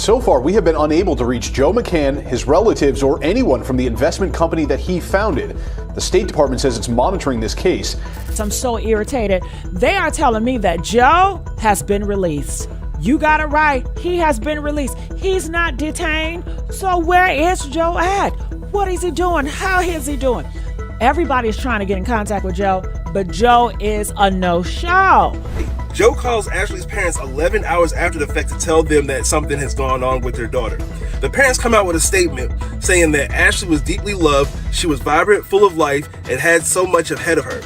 So far, we have been unable to reach Joe McCann, his relatives, or anyone from the investment company that he founded. The State Department says it's monitoring this case. I'm so irritated. They are telling me that Joe has been released. You got it right. He has been released. He's not detained. So where is Joe at? What is he doing? How is he doing? Everybody is trying to get in contact with Joe, but Joe is a no-show. Joe calls Ashlee's parents 11 hours after the fact to tell them that something has gone on with their daughter. The parents come out with a statement saying that Ashlee was deeply loved, she was vibrant, full of life, and had so much ahead of her.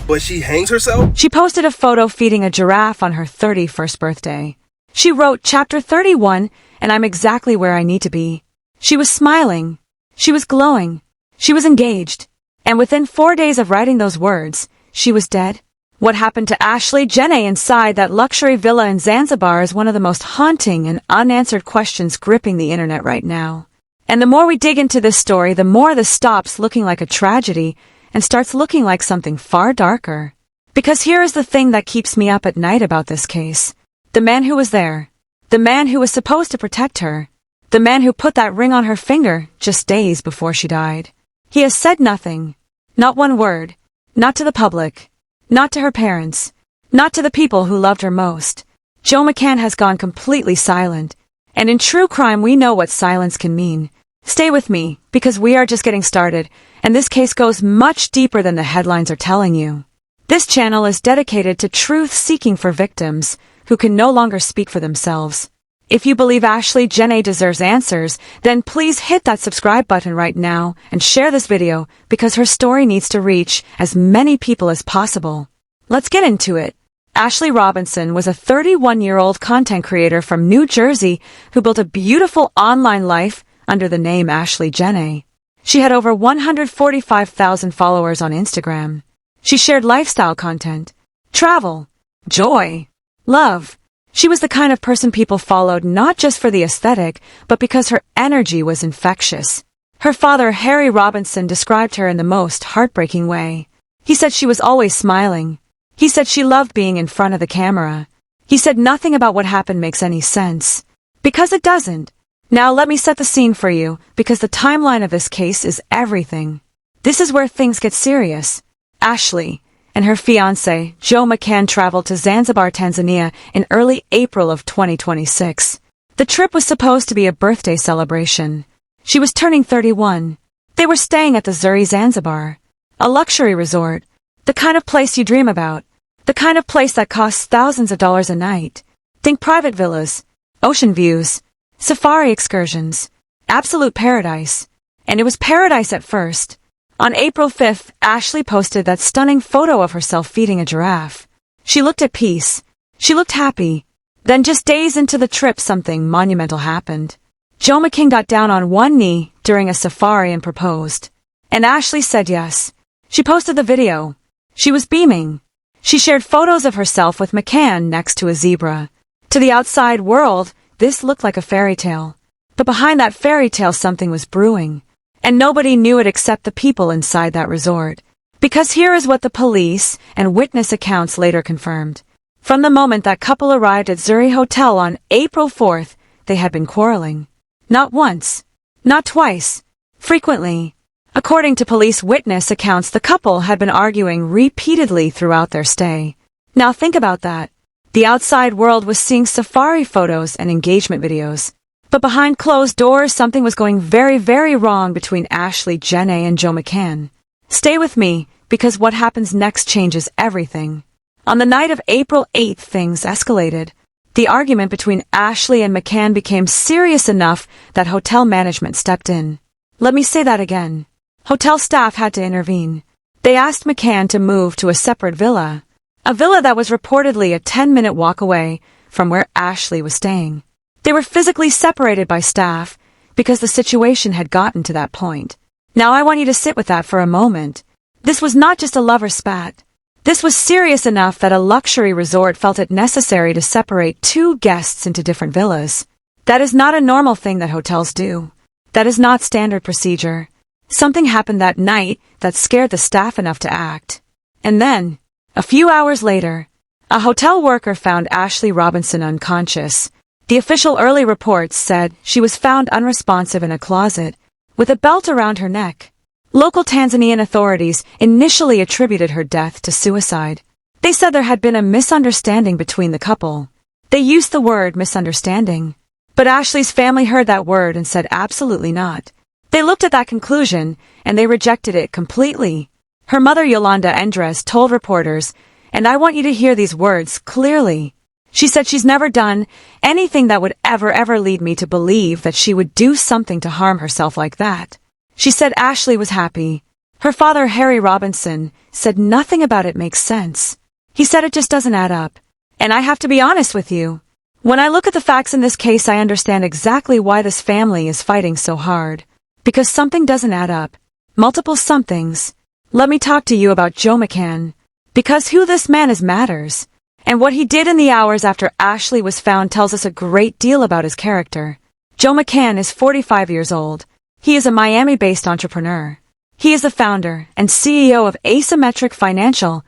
But she hangs herself? She posted a photo feeding a giraffe on her 31st birthday. She wrote, "Chapter 31, and I'm exactly where I need to be." She was smiling. She was glowing. She was engaged. And within 4 days of writing those words, she was dead. What happened to Ashlee Jenae inside that luxury villa in Zanzibar is one of the most haunting and unanswered questions gripping the internet right now. And the more we dig into this story, the more this stops looking like a tragedy and starts looking like something far darker. Because here is the thing that keeps me up at night about this case. The man who was there. The man who was supposed to protect her. The man who put that ring on her finger just days before she died. He has said nothing. Not one word. Not to the public. Not to her parents. Not to the people who loved her most. Joe McCann has gone completely silent. And in true crime, we know what silence can mean. Stay with me, because we are just getting started, and this case goes much deeper than the headlines are telling you. This channel is dedicated to truth-seeking for victims who can no longer speak for themselves. If you believe Ashlee Jenae deserves answers, then please hit that subscribe button right now and share this video because her story needs to reach as many people as possible. Let's get into it. Ashlee Robinson was a 31-year-old content creator from New Jersey who built a beautiful online life under the name Ashlee Jenae. She had over 145,000 followers on Instagram. She shared lifestyle content, travel, joy, love. She was the kind of person people followed not just for the aesthetic, but because her energy was infectious. Her father, Harry Robinson, described her in the most heartbreaking way. He said she was always smiling. He said she loved being in front of the camera. He said nothing about what happened makes any sense. Because it doesn't. Now let me set the scene for you, because the timeline of this case is everything. This is where things get serious. Ashlee and her fiancé, Joe McCann, traveled to Zanzibar, Tanzania in early April of 2026. The trip was supposed to be a birthday celebration. She was turning 31. They were staying at the Zuri Zanzibar, a luxury resort, the kind of place you dream about, the kind of place that costs thousands of dollars a night. Think private villas, ocean views, safari excursions, absolute paradise. And it was paradise at first. On April 5th, Ashlee posted that stunning photo of herself feeding a giraffe. She looked at peace. She looked happy. Then just days into the trip, something monumental happened. Joe McCann got down on one knee during a safari and proposed. And Ashlee said yes. She posted the video. She was beaming. She shared photos of herself with McCann next to a zebra. To the outside world, this looked like a fairy tale. But behind that fairy tale, something was brewing. And nobody knew it except the people inside that resort. Because here is what the police and witness accounts later confirmed. From the moment that couple arrived at Zuri Hotel on April 4th, they had been quarreling. Not once. Not twice. Frequently. According to police witness accounts, the couple had been arguing repeatedly throughout their stay. Now think about that. The outside world was seeing safari photos and engagement videos. But behind closed doors, something was going very, very wrong between Ashlee Jenae and Joe McCann. Stay with me, because what happens next changes everything. On the night of April 8th, things escalated. The argument between Ashlee and McCann became serious enough that hotel management stepped in. Let me say that again. Hotel staff had to intervene. They asked McCann to move to a separate villa. A villa that was reportedly a 10-minute walk away from where Ashlee was staying. They were physically separated by staff because the situation had gotten to that point. Now I want you to sit with that for a moment. This was not just a lover spat. This was serious enough that a luxury resort felt it necessary to separate two guests into different villas. That is not a normal thing that hotels do. That is not standard procedure. Something happened that night that scared the staff enough to act. And then, a few hours later, a hotel worker found Ashlee Robinson unconscious. The official early reports said she was found unresponsive in a closet, with a belt around her neck. Local Tanzanian authorities initially attributed her death to suicide. They said there had been a misunderstanding between the couple. They used the word misunderstanding. But Ashlee's family heard that word and said absolutely not. They looked at that conclusion, and they rejected it completely. Her mother, Yolanda Endres, told reporters, and I want you to hear these words clearly. She said she's never done anything that would ever lead me to believe that she would do something to harm herself like that. She said Ashlee was happy. Her father, Harry Robinson, said nothing about it makes sense. He said it just doesn't add up. And I have to be honest with you. When I look at the facts in this case, I understand exactly why this family is fighting so hard. Because something doesn't add up. Multiple somethings. Let me talk to you about Joe McCann. Because who this man is matters. And what he did in the hours after Ashlee was found tells us a great deal about his character. Joe McCann is 45 years old. He is a Miami-based entrepreneur. He is the founder and CEO of Asymmetric Financial,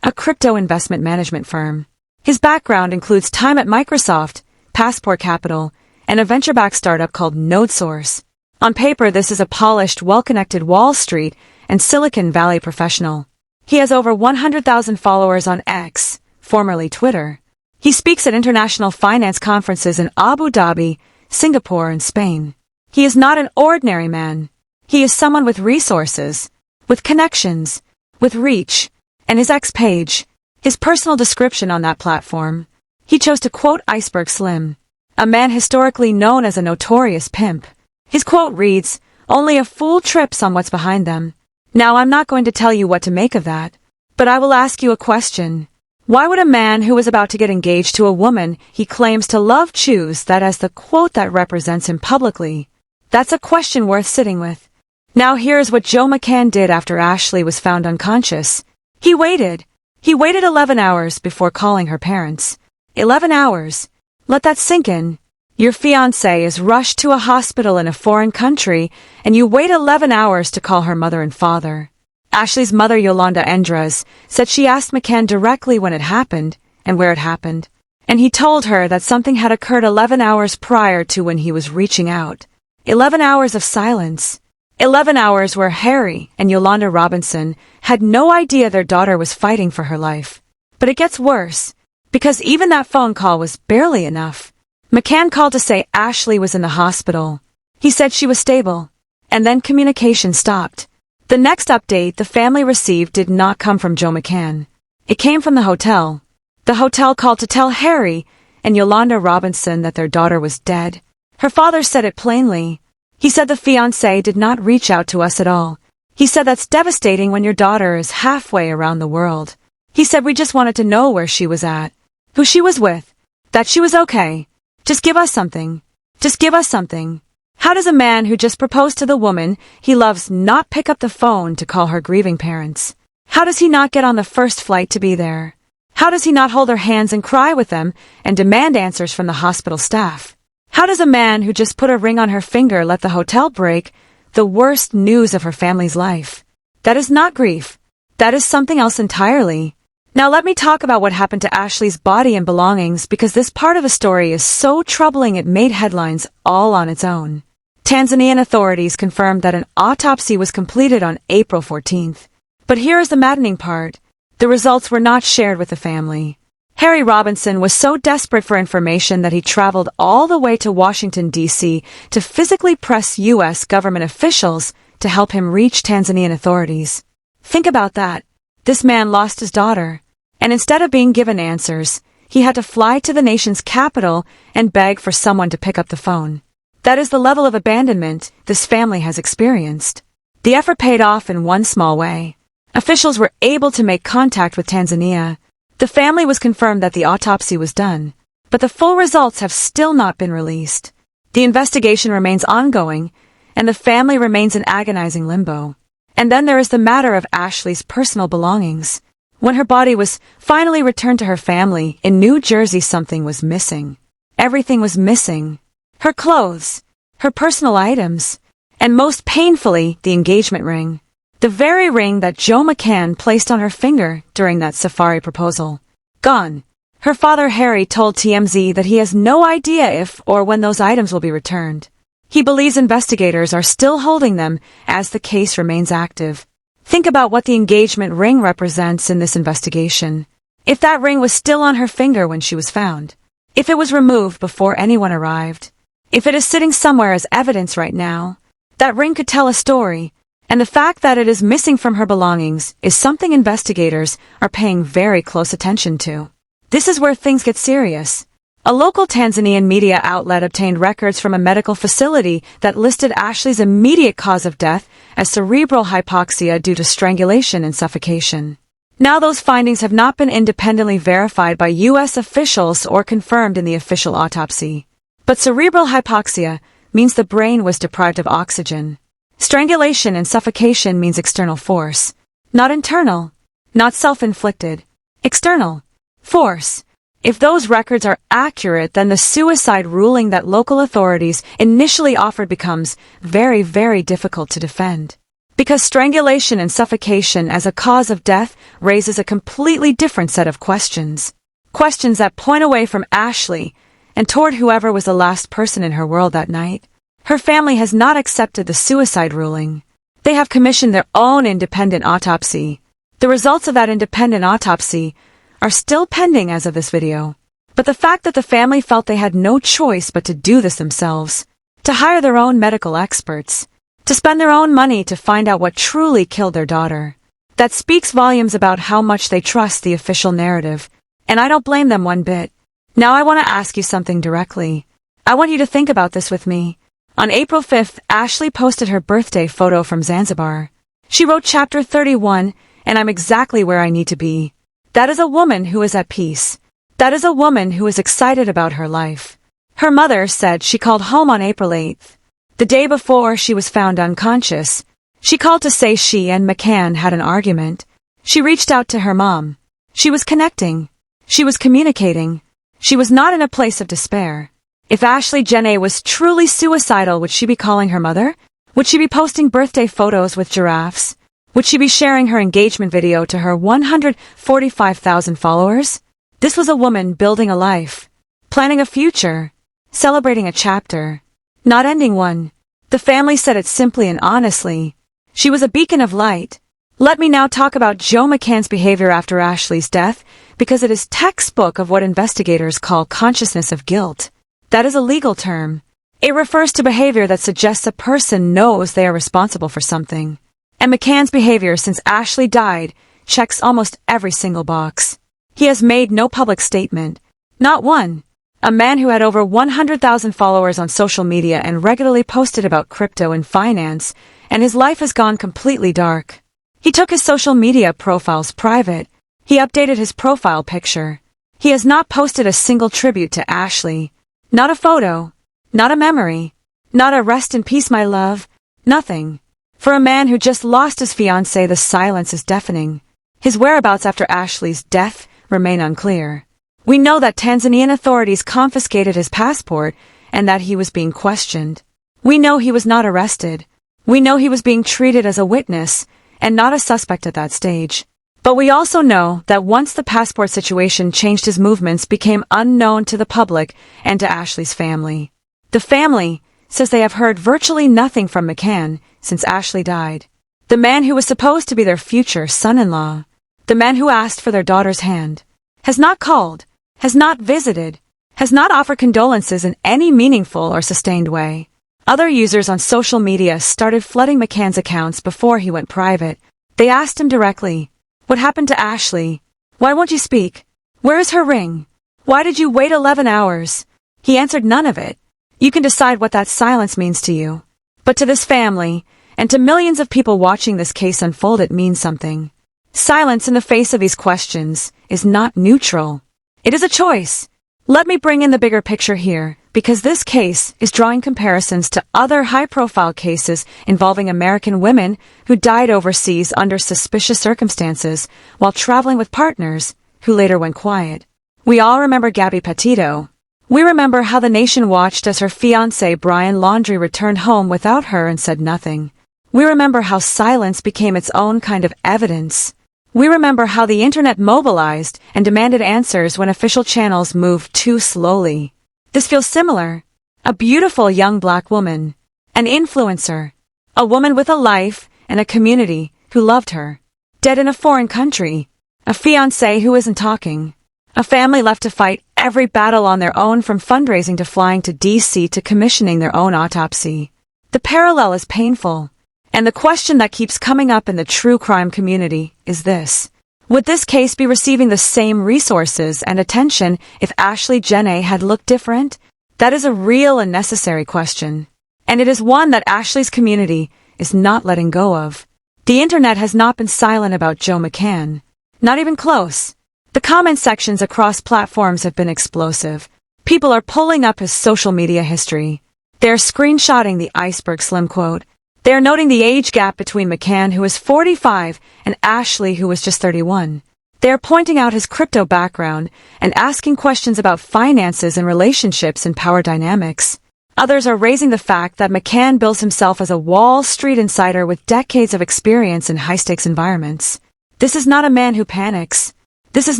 a crypto investment management firm. His background includes time at Microsoft, Passport Capital, and a venture-backed startup called NodeSource. On paper, this is a polished, well-connected Wall Street and Silicon Valley professional. He has over 100,000 followers on X, formerly Twitter. He speaks at international finance conferences in Abu Dhabi, Singapore, and Spain. He is not an ordinary man. He is someone with resources, with connections, with reach, and his X page, his personal description on that platform. He chose to quote Iceberg Slim, a man historically known as a notorious pimp. His quote reads, "Only a fool trips on what's behind them." Now, I'm not going to tell you what to make of that, but I will ask you a question. Why would a man who is about to get engaged to a woman he claims to love choose that as the quote that represents him publicly? That's a question worth sitting with. Now here's what Joe McCann did after Ashlee was found unconscious. He waited. He waited 11 hours before calling her parents. 11 hours. Let that sink in. Your fiancé is rushed to a hospital in a foreign country, and you wait 11 hours to call her mother and father. Ashlee's mother, Yolanda Endres, said she asked McCann directly when it happened and where it happened, and he told her that something had occurred 11 hours prior to when he was reaching out. 11 hours of silence. 11 hours where Harry and Yolanda Robinson had no idea their daughter was fighting for her life. But it gets worse, because even that phone call was barely enough. McCann called to say Ashlee was in the hospital. He said she was stable, and then communication stopped. The next update the family received did not come from Joe McCann. It came from the hotel. The hotel called to tell Harry and Yolanda Robinson that their daughter was dead. Her father said it plainly. He said the fiancé did not reach out to us at all. He said that's devastating when your daughter is halfway around the world. He said we just wanted to know where she was at, who she was with, that she was okay. Just give us something. Just give us something. How does a man who just proposed to the woman he loves not pick up the phone to call her grieving parents? How does he not get on the first flight to be there? How does he not hold their hands and cry with them and demand answers from the hospital staff? How does a man who just put a ring on her finger let the hotel break the worst news of her family's life? That is not grief. That is something else entirely. Now let me talk about what happened to Ashlee's body and belongings, because this part of the story is so troubling it made headlines all on its own. Tanzanian authorities confirmed that an autopsy was completed on April 14th. But here is the maddening part. The results were not shared with the family. Harry Robinson was so desperate for information that he traveled all the way to Washington, D.C. to physically press U.S. government officials to help him reach Tanzanian authorities. Think about that. This man lost his daughter, and instead of being given answers, he had to fly to the nation's capital and beg for someone to pick up the phone. That is the level of abandonment this family has experienced. The effort paid off in one small way. Officials were able to make contact with Tanzania. The family was confirmed that the autopsy was done, but the full results have still not been released. The investigation remains ongoing, and the family remains in agonizing limbo. And then there is the matter of Ashlee's personal belongings. When her body was finally returned to her family in New Jersey, something was missing. Everything was missing. Her clothes, her personal items, and most painfully, the engagement ring. The very ring that Joe McCann placed on her finger during that safari proposal. Gone. Her father Harry told TMZ that he has no idea if or when those items will be returned. He believes investigators are still holding them as the case remains active. Think about what the engagement ring represents in this investigation. If that ring was still on her finger when she was found, if it was removed before anyone arrived, if it is sitting somewhere as evidence right now, that ring could tell a story, and the fact that it is missing from her belongings is something investigators are paying very close attention to. This is where things get serious. A local Tanzanian media outlet obtained records from a medical facility that listed Ashlee's immediate cause of death as cerebral hypoxia due to strangulation and suffocation. Now those findings have not been independently verified by U.S. officials or confirmed in the official autopsy. But cerebral hypoxia means the brain was deprived of oxygen. Strangulation and suffocation means external force. Not internal. Not self-inflicted. External. Force. If those records are accurate, then the suicide ruling that local authorities initially offered becomes very, very difficult to defend. Because strangulation and suffocation as a cause of death raises a completely different set of questions. Questions that point away from Ashlee and toward whoever was the last person in her world that night. Her family has not accepted the suicide ruling. They have commissioned their own independent autopsy. The results of that independent autopsy are still pending as of this video. But the fact that the family felt they had no choice but to do this themselves, to hire their own medical experts, to spend their own money to find out what truly killed their daughter, that speaks volumes about how much they trust the official narrative, and I don't blame them one bit. Now I want to ask you something directly. I want you to think about this with me. On April 5th, Ashlee posted her birthday photo from Zanzibar. She wrote Chapter 31, and I'm exactly where I need to be. That is a woman who is at peace. That is a woman who is excited about her life. Her mother said she called home on April 8th. The day before she was found unconscious, she called to say she and McCann had an argument. She reached out to her mom. She was connecting. She was communicating. She was not in a place of despair. If Ashlee Jenae was truly suicidal, would she be calling her mother? Would she be posting birthday photos with giraffes? Would she be sharing her engagement video to her 145,000 followers? This was a woman building a life, planning a future, celebrating a chapter, not ending one. The family said it simply and honestly. She was a beacon of light. Let me now talk about Joe McCann's behavior after Ashlee's death, because it is textbook of what investigators call consciousness of guilt. That is a legal term. It refers to behavior that suggests a person knows they are responsible for something. And McCann's behavior since Ashlee died checks almost every single box. He has made no public statement. Not one. A man who had over 100,000 followers on social media and regularly posted about crypto and finance, and his life has gone completely dark. He took his social media profiles private. He updated his profile picture. He has not posted a single tribute to Ashlee. Not a photo. Not a memory. Not a rest in peace my love. Nothing. For a man who just lost his fiancé, the silence is deafening. His whereabouts after Ashlee's death remain unclear. We know that Tanzanian authorities confiscated his passport and that he was being questioned. We know he was not arrested. We know he was being treated as a witness and not a suspect at that stage. But we also know that once the passport situation changed, his movements became unknown to the public and to Ashlee's family. The family says they have heard virtually nothing from McCann since Ashlee died. The man who was supposed to be their future son-in-law, the man who asked for their daughter's hand, has not called, has not visited, has not offered condolences in any meaningful or sustained way. Other users on social media started flooding McCann's accounts before he went private. They asked him directly, "What happened to Ashlee? Why won't you speak? Where is her ring? Why did you wait 11 hours? He answered none of it. You can decide what that silence means to you. But to this family, and to millions of people watching this case unfold, it means something. Silence in the face of these questions is not neutral. It is a choice. Let me bring in the bigger picture here, because this case is drawing comparisons to other high-profile cases involving American women who died overseas under suspicious circumstances while traveling with partners who later went quiet. We all remember Gabby Petito. We remember how the nation watched as her fiancé Brian Laundrie returned home without her and said nothing. We remember how silence became its own kind of evidence. We remember how the internet mobilized and demanded answers when official channels moved too slowly. This feels similar. A beautiful young black woman, an influencer, a woman with a life and a community who loved her, dead in a foreign country, a fiancé who isn't talking, a family left to fight every battle on their own, from fundraising to flying to DC to commissioning their own autopsy. The parallel is painful, and the question that keeps coming up in the true crime community is this: would this case be receiving the same resources and attention if Ashlee Jenae had looked different? That is a real and necessary question, and it is one that Ashlee's community is not letting go of. The internet has not been silent about Joe McCann. Not even close. The comment sections across platforms have been explosive. People are pulling up his social media history. They're screenshotting the iceberg slim quote. They're noting the age gap between McCann, who is 45, and Ashlee, who was just 31. They're pointing out his crypto background and asking questions about finances and relationships and power dynamics. Others are raising the fact that McCann bills himself as a Wall Street insider with decades of experience in high-stakes environments. This is not a man who panics. This is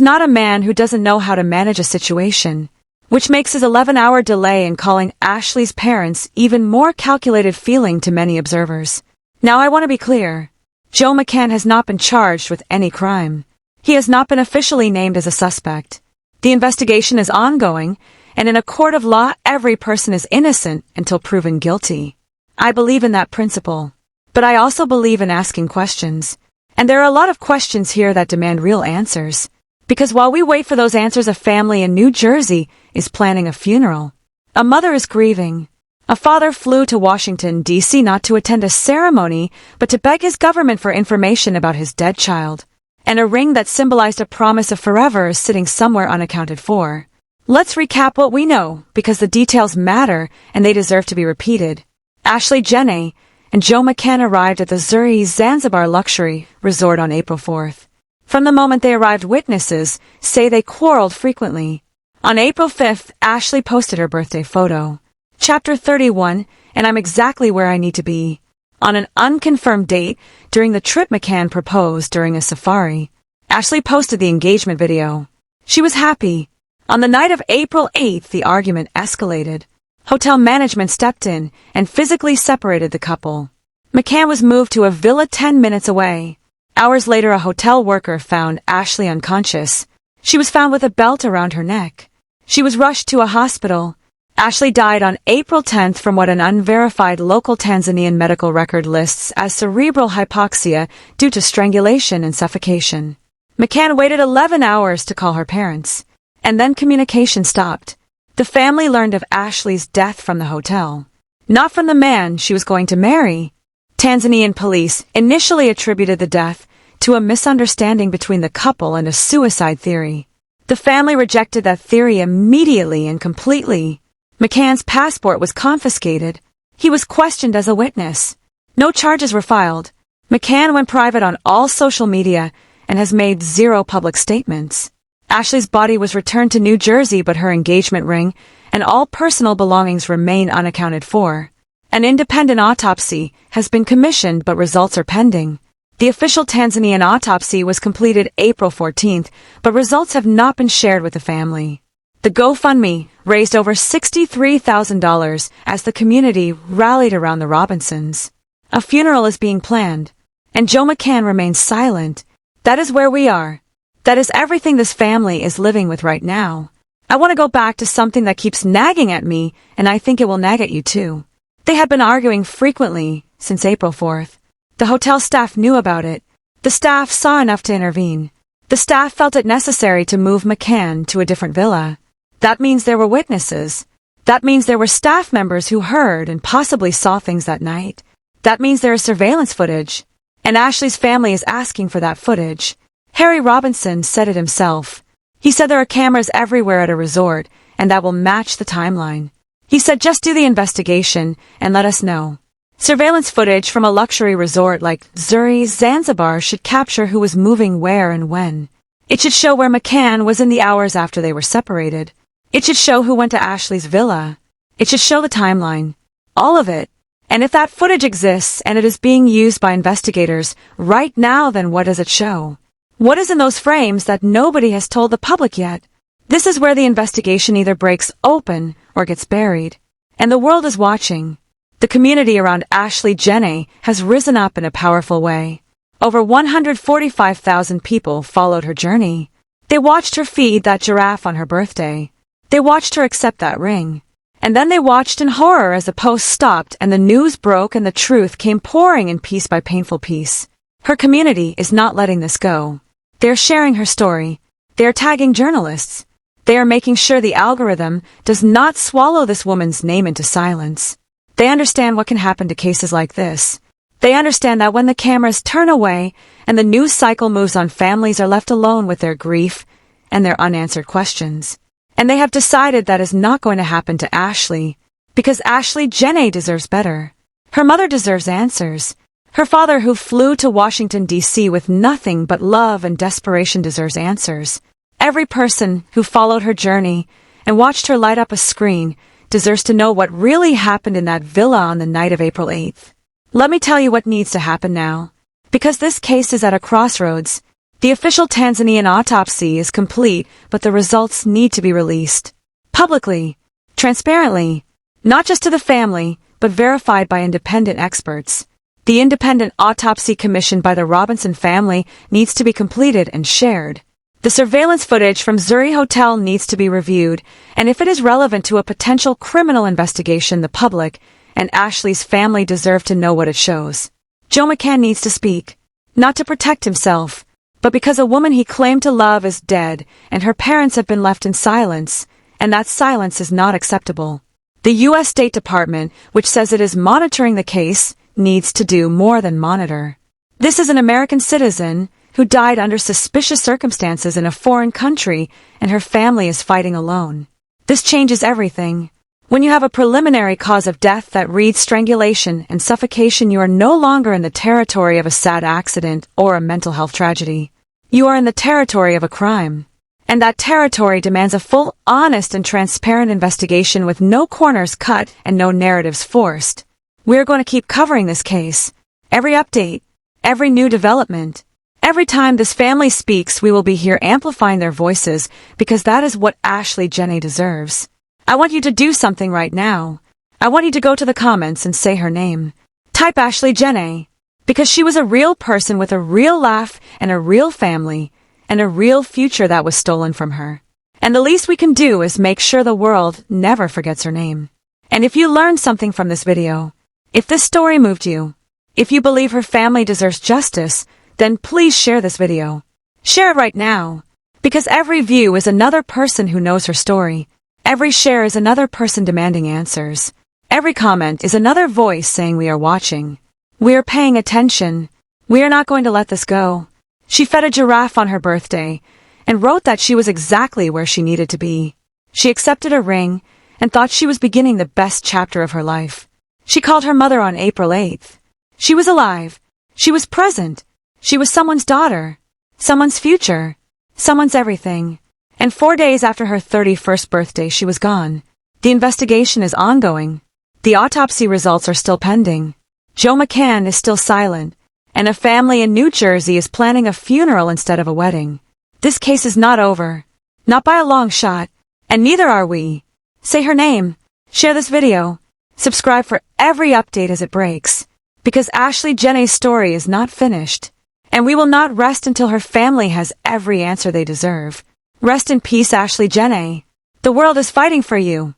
not a man who doesn't know how to manage a situation, which makes his 11-hour delay in calling Ashlee's parents even more calculated feeling to many observers. Now I want to be clear. Joe McCann has not been charged with any crime. He has not been officially named as a suspect. The investigation is ongoing, and in a court of law, every person is innocent until proven guilty. I believe in that principle. But I also believe in asking questions. And there are a lot of questions here that demand real answers. Because while we wait for those answers, a family in New Jersey is planning a funeral. A mother is grieving. A father flew to Washington, D.C. not to attend a ceremony, but to beg his government for information about his dead child. And a ring that symbolized a promise of forever is sitting somewhere unaccounted for. Let's recap what we know, because the details matter and they deserve to be repeated. Ashlee Jenae and Joe McCann arrived at the Zanzibar luxury resort on April 4th. From the moment they arrived, witnesses say they quarreled frequently. On April 5th, Ashlee posted her birthday photo. Chapter 31, and I'm exactly where I need to be. On an unconfirmed date, during the trip, McCann proposed during a safari. Ashlee posted the engagement video. She was happy. On the night of April 8th, the argument escalated. Hotel management stepped in and physically separated the couple. McCann was moved to a villa 10 minutes away. Hours later, a hotel worker found Ashlee unconscious. She was found with a belt around her neck. She was rushed to a hospital. Ashlee died on April 10th from what an unverified local Tanzanian medical record lists as cerebral hypoxia due to strangulation and suffocation. McCann waited 11 hours to call her parents, and then communication stopped. The family learned of Ashlee's death from the hotel, not from the man she was going to marry. Tanzanian police initially attributed the death to a misunderstanding between the couple and a suicide theory. The family rejected that theory immediately and completely. McCann's passport was confiscated. He was questioned as a witness. No charges were filed. McCann went private on all social media and has made 0 public statements. Ashlee's body was returned to New Jersey, but her engagement ring and all personal belongings remain unaccounted for. An independent autopsy has been commissioned, but results are pending. The official Tanzanian autopsy was completed April 14th, but results have not been shared with the family. The GoFundMe raised over $63,000 as the community rallied around the Robinsons. A funeral is being planned, and Joe McCann remains silent. That is where we are. That is everything this family is living with right now. I want to go back to something that keeps nagging at me, and I think it will nag at you too. They had been arguing frequently since April 4th. The hotel staff knew about it. The staff saw enough to intervene. The staff felt it necessary to move McCann to a different villa. That means there were witnesses. That means there were staff members who heard and possibly saw things that night. That means there is surveillance footage. And Ashlee's family is asking for that footage. Harry Robinson said it himself. He said there are cameras everywhere at a resort, and that will match the timeline. He said just do the investigation and let us know. Surveillance footage from a luxury resort like Zanzibar should capture who was moving where and when. It should show where McCann was in the hours after they were separated. It should show who went to Ashlee's villa. It should show the timeline. All of it. And if that footage exists and it is being used by investigators right now, then what does it show? What is in those frames that nobody has told the public yet? This is where the investigation either breaks open or gets buried. And the world is watching. The community around Ashlee Jenae has risen up in a powerful way. Over 145,000 people followed her journey. They watched her feed that giraffe on her birthday. They watched her accept that ring. And then they watched in horror as the post stopped and the news broke and the truth came pouring in piece by painful piece. Her community is not letting this go. They are sharing her story. They are tagging journalists. They are making sure the algorithm does not swallow this woman's name into silence. They understand what can happen to cases like this. They understand that when the cameras turn away and the news cycle moves on, families are left alone with their grief and their unanswered questions. And they have decided that is not going to happen to Ashlee, because Ashlee Jenae deserves better. Her mother deserves answers. Her father, who flew to Washington, D.C. with nothing but love and desperation, deserves answers. Every person who followed her journey and watched her light up a screen deserves to know what really happened in that villa on the night of April 8th. Let me tell you what needs to happen now. Because this case is at a crossroads. The official Tanzanian autopsy is complete, but the results need to be released. Publicly, transparently, not just to the family, but verified by independent experts. The independent autopsy commissioned by the Robinson family needs to be completed and shared. The surveillance footage from Zuri Hotel needs to be reviewed, and if it is relevant to a potential criminal investigation, the public and Ashlee's family deserve to know what it shows. Joe McCann needs to speak, not to protect himself, but because a woman he claimed to love is dead, and her parents have been left in silence, and that silence is not acceptable. The U.S. State Department, which says it is monitoring the case, needs to do more than monitor. This is an American citizen who died under suspicious circumstances in a foreign country, and her family is fighting alone. This changes everything. When you have a preliminary cause of death that reads strangulation and suffocation, you are no longer in the territory of a sad accident or a mental health tragedy. You are in the territory of a crime. And that territory demands a full, honest, and transparent investigation with no corners cut and no narratives forced. We are going to keep covering this case. Every update, every new development. Every time this family speaks, we will be here amplifying their voices, because that is what Ashlee Jenae deserves. I want you to do something right now. I want you to go to the comments and say her name. Type Ashlee Jenae, because she was a real person with a real laugh and a real family and a real future that was stolen from her. And the least we can do is make sure the world never forgets her name. And if you learned something from this video, if this story moved you, if you believe her family deserves justice, then please share this video. Share it right now, because every view is another person who knows her story. Every share is another person demanding answers. Every comment is another voice saying we are watching. We are paying attention. We are not going to let this go. She fed a giraffe on her birthday and wrote that she was exactly where she needed to be. She accepted a ring and thought she was beginning the best chapter of her life. She called her mother on April 8th. She was alive. She was present. She was someone's daughter, someone's future, someone's everything. And 4 days after her 31st birthday, she was gone. The investigation is ongoing. The autopsy results are still pending. Joe McCann is still silent, and a family in New Jersey is planning a funeral instead of a wedding. This case is not over. Not by a long shot, and neither are we. Say her name. Share this video. Subscribe for every update as it breaks. Because Ashlee Jenae's story is not finished. And we will not rest until her family has every answer they deserve. Rest in peace, Ashlee Jenae. The world is fighting for you.